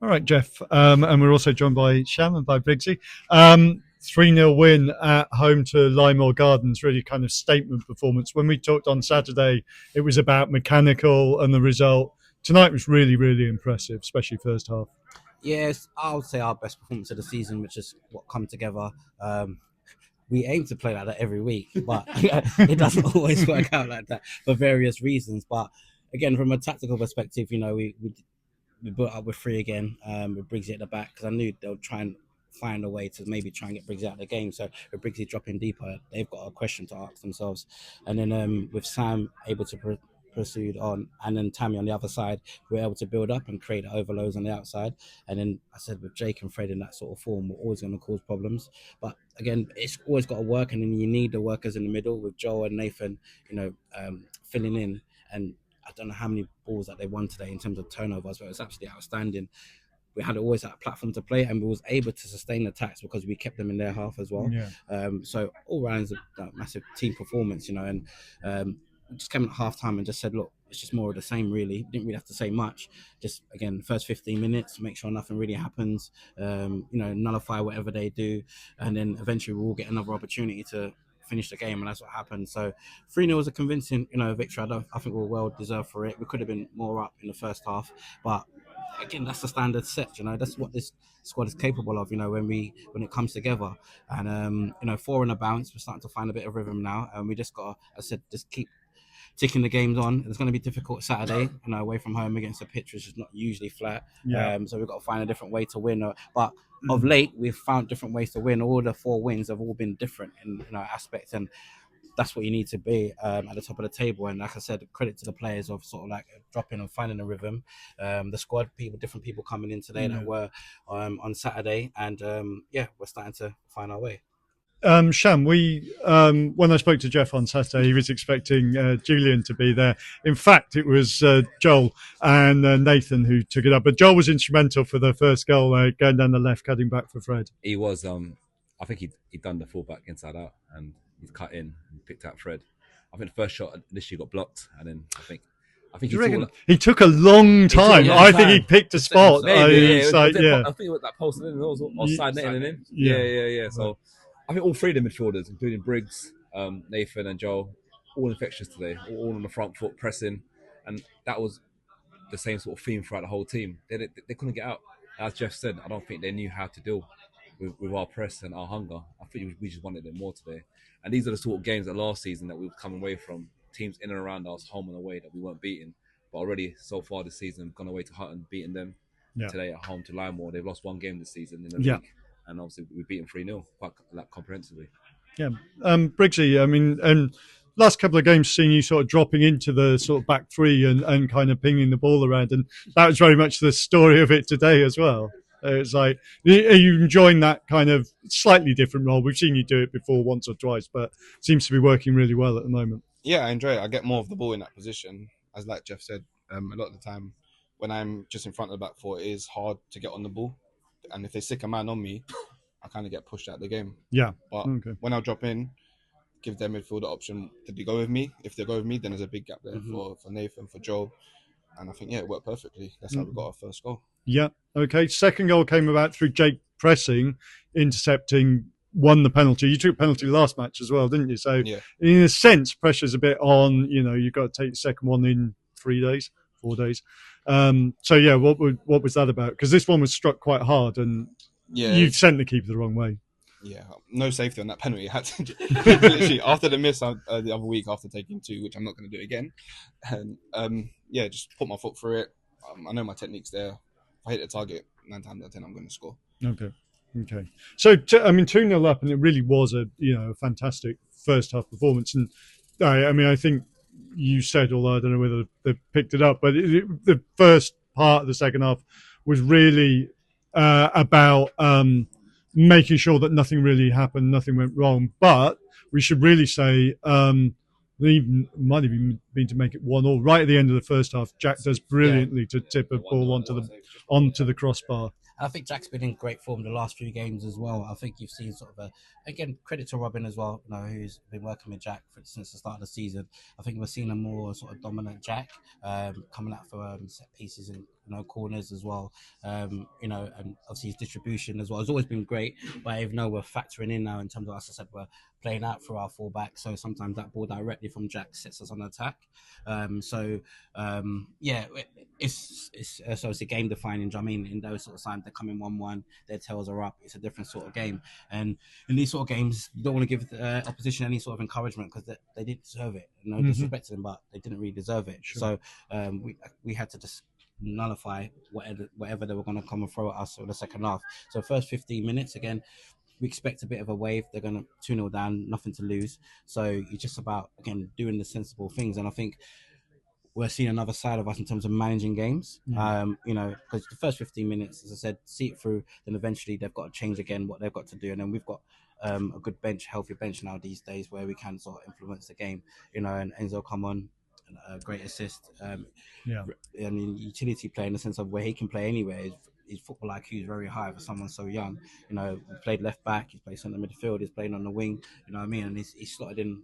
All right, Geoff. And we're also joined by Sham and by Briggsy. 3-0 win at home to Lymore Gardens, really kind of statement performance. When we talked on Saturday, it was about mechanical and the result. Tonight was really, really impressive, especially first half. Yes, I would say our best performance of the season, which is what come together. We aim to play like that every week, but it doesn't always work out like that for various reasons. But again, from a tactical perspective, we built up with three again, with Briggs at the back, because I knew they'll try and find a way to maybe try and get Briggs out of the game. So with Briggs dropping deeper, they've got a question to ask themselves. And then with Sam able to pursued on, and then Tammy on the other side, we were able to build up and create overloads on the outside. And then I said with Jake and Fred in that sort of form, we're always going to cause problems. But again, it's always got to work, and then you need the workers in the middle with Joel and Nathan, filling in. And I don't know how many balls that they won today in terms of turnovers, but it was absolutely outstanding. We had always that platform to play, and we was able to sustain the attacks because we kept them in their half as well. Yeah. So all rounds a massive team performance, and we just came at half time and just said, look, it's just more of the same, really. Didn't really have to say much. Just again, first 15 minutes, make sure nothing really happens. Nullify whatever they do, and then eventually we'll get another opportunity to finish the game, and that's what happened. So 3-0 was a convincing, victory. I think we were well deserved for it. We could have been more up in the first half, but again, that's the standard set. That's what this squad is capable of. When it comes together, and four in a bounce, we're starting to find a bit of rhythm now, and we just got, I said, just keep ticking the games on. It's going to be difficult Saturday, away from home against a pitch which is not usually flat. Yeah. So we've got to find a different way to win. But of late, we've found different ways to win. All the four wins have all been different in aspects, and that's what you need to be at the top of the table. And like I said, credit to the players of sort of like dropping and finding a rhythm. The squad, different people coming in today that were on Saturday, and we're starting to find our way. Sham, when I spoke to Geoff on Saturday, he was expecting Julian to be there. In fact, it was Joel and Nathan who took it up. But Joel was instrumental for the first goal, going down the left, cutting back for Fred. He was. I think he'd done the fullback inside out, and he's cut in and picked out Fred. I think the first shot initially got blocked, and then I think he took a long time. I think he picked a spot. Maybe, I think it was that posted in, or side netting and in. Yeah. So I think all three of the midfielders, including Briggs, Nathan, and Joel, all infectious today, all on the front foot pressing, and that was the same sort of theme throughout the whole team. They couldn't get out. As Geoff said, I don't think they knew how to deal with our press and our hunger. I think we just wanted it more today. And these are the sort of games that last season that we've come away from, teams in and around us, home and away, that we weren't beating. But already so far this season, we've gone away to Hutton, beating them. Today at home to Lymore. They've lost one game this season in the league. And obviously we've beaten 3-0 quite comprehensively. Yeah. Briggsy, I mean, last couple of games, seen you sort of dropping into the sort of back three and kind of pinging the ball around. And that was very much the story of it today as well. It's like, are you enjoying that kind of slightly different role? We've seen you do it before once or twice, but it seems to be working really well at the moment. Yeah, I enjoy it. I get more of the ball in that position. As like Geoff said, a lot of the time when I'm just in front of the back four, it is hard to get on the ball. And if they stick a man on me, I kind of get pushed out of the game. Yeah. But when I drop in, give their midfield the option, did they go with me? If they go with me, then there's a big gap there for Nathan, for Joel. And I think, it worked perfectly. That's how we got our first goal. Yeah. Okay. Second goal came about through Jake pressing, intercepting, won the penalty. You took a penalty last match as well, didn't you? So in a sense, pressure's a bit on, you've got to take the second one in 4 days. What was that about? Because this one was struck quite hard and you sent the keeper the wrong way. Yeah, no safety on that penalty. I had to literally after the miss the other week after taking two, which I'm not going to do again. And just put my foot through it. I know my technique's there. If I hit the target 9 times out of 10, I'm going to score. Okay. So 2-0 up, and it really was a fantastic first half performance. And I think you said, although I don't know whether they picked it up, but the first part of the second half was really about making sure that nothing really happened, nothing went wrong. But we should really say, even might have been to make it 1-1 right at the end of the first half. Jack does brilliantly to tip a ball onto the crossbar. I think Jack's been in great form the last few games as well. I think you've seen sort of again, credit to Robin as well, who's been working with Jack since the start of the season. I think we're seeing a more sort of dominant Jack coming out for set pieces and corners as well. And obviously his distribution as well has always been great. But even though we're factoring in now in terms of, as I said, we're playing out through our fullback, so sometimes that ball directly from Jack sets us on attack. It's a game defining. I mean, in those sort of times, they're coming 1-1, their tails are up. It's a different sort of game, and in these sort of games, you don't want to give the opposition any sort of encouragement because they didn't deserve it. No disrespect to them, but they didn't really deserve it. Sure. So we had to just nullify whatever they were going to come and throw at us for the second half. So first 15 minutes, again, we expect a bit of a wave. They're going to 2-0 down, nothing to lose. So it's just about, again, doing the sensible things. And I think we're seeing another side of us in terms of managing games. Because the first 15 minutes, as I said, see it through. Then eventually they've got to change again what they've got to do. And then we've got a good bench, healthy bench now these days where we can sort of influence the game. And Enzo come on, a great assist. Utility player in the sense of where he can play anywhere. His football IQ is very high for someone so young. He played left back, he's played centre midfield, he's playing on the wing. You know what I mean? And he's slotted in,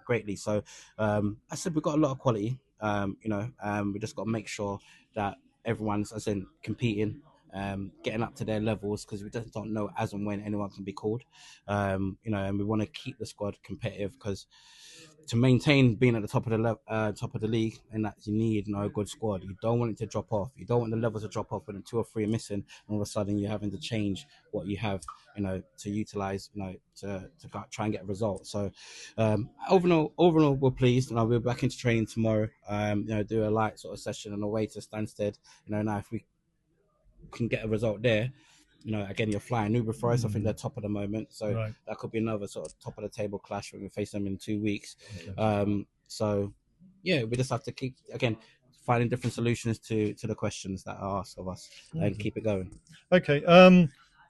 greatly. So I said we've got a lot of quality. We just got to make sure that everyone's, as in, competing, getting up to their levels, because we just don't know as and when anyone can be called. And we want to keep the squad competitive, because to maintain being at the top of the league, and that you need a good squad. You don't want it to drop off. You don't want the levels to drop off when 2 or 3 are missing, and all of a sudden you're having to change what you have, to utilize, to try and get a result. So overall, we're pleased. We're back into training tomorrow. Do a light sort of session on the way to Stansted. Now if we can get a result there, again, you're flying Uber for us. I think they're top of the moment, so that could be another sort of top of the table clash when we face them in 2 weeks. We just have to keep, again, finding different solutions to the questions that are asked of us and keep it going. Okay.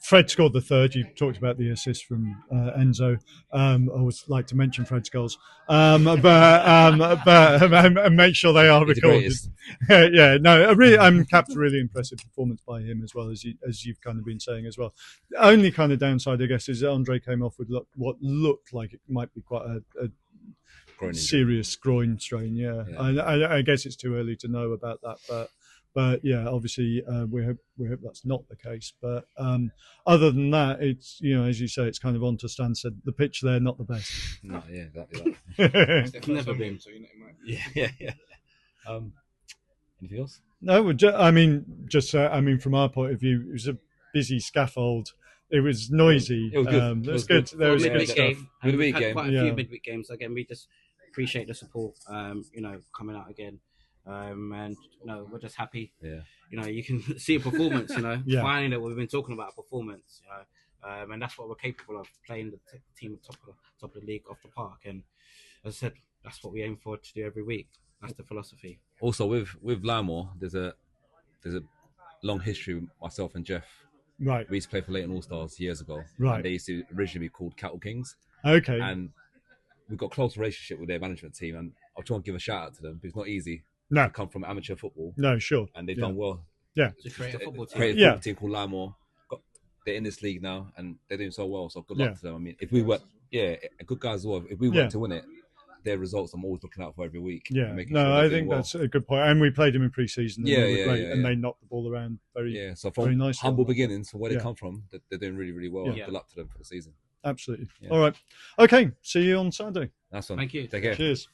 Fred scored the third. You talked about the assist from Enzo. I always like to mention Fred's goals, but make sure they are recorded. Cap's really impressive performance by him as well, as you've kind of been saying as well. The only kind of downside, I guess, is Andre came off with what looked like it might be quite a serious groin strain. Yeah. I guess it's too early to know about that, but yeah, obviously we hope that's not the case. But other than that, it's as you say, it's kind of on to Stansted. The pitch there, not the best. No, yeah, exactly. It's never been. So yeah. Anything else? No, from our point of view, it was a busy scaffold. It was noisy. It was good. It was good. There was good stuff. We've had quite a few midweek games. Again, we just appreciate the support. Coming out again. We're just happy. Yeah. You can see a performance. Finally, that we've been talking about, performance. And that's what we're capable of, playing the team top of the league off the park. And as I said, that's what we aim for to do every week. That's the philosophy. Also, with Lymore, there's a long history with myself and Geoff. Right. We used to play for Leighton All Stars years ago. Right. And they used to originally be called Cattle Kings. Okay. And we've got a close relationship with their management team, and I'll try and give a shout out to them, because it's not easy. No. To come from amateur football. No, sure. And they've done well. Yeah. To create a football team. Create a football team called Lymore. They're in this league now, and they're doing so well. So good luck to them. I mean, if we were, good guys as well. If we were to win it, their results I'm always looking out for every week. Yeah. I think that's a good point. And we played them in pre-season. And they knocked the ball around very, so from very nicely. Humble beginnings, from where they come from, they're doing really, really well. Good luck to them for the season. Absolutely. All right. Okay. See you on Saturday. That's one. Thank you. Take care. Cheers.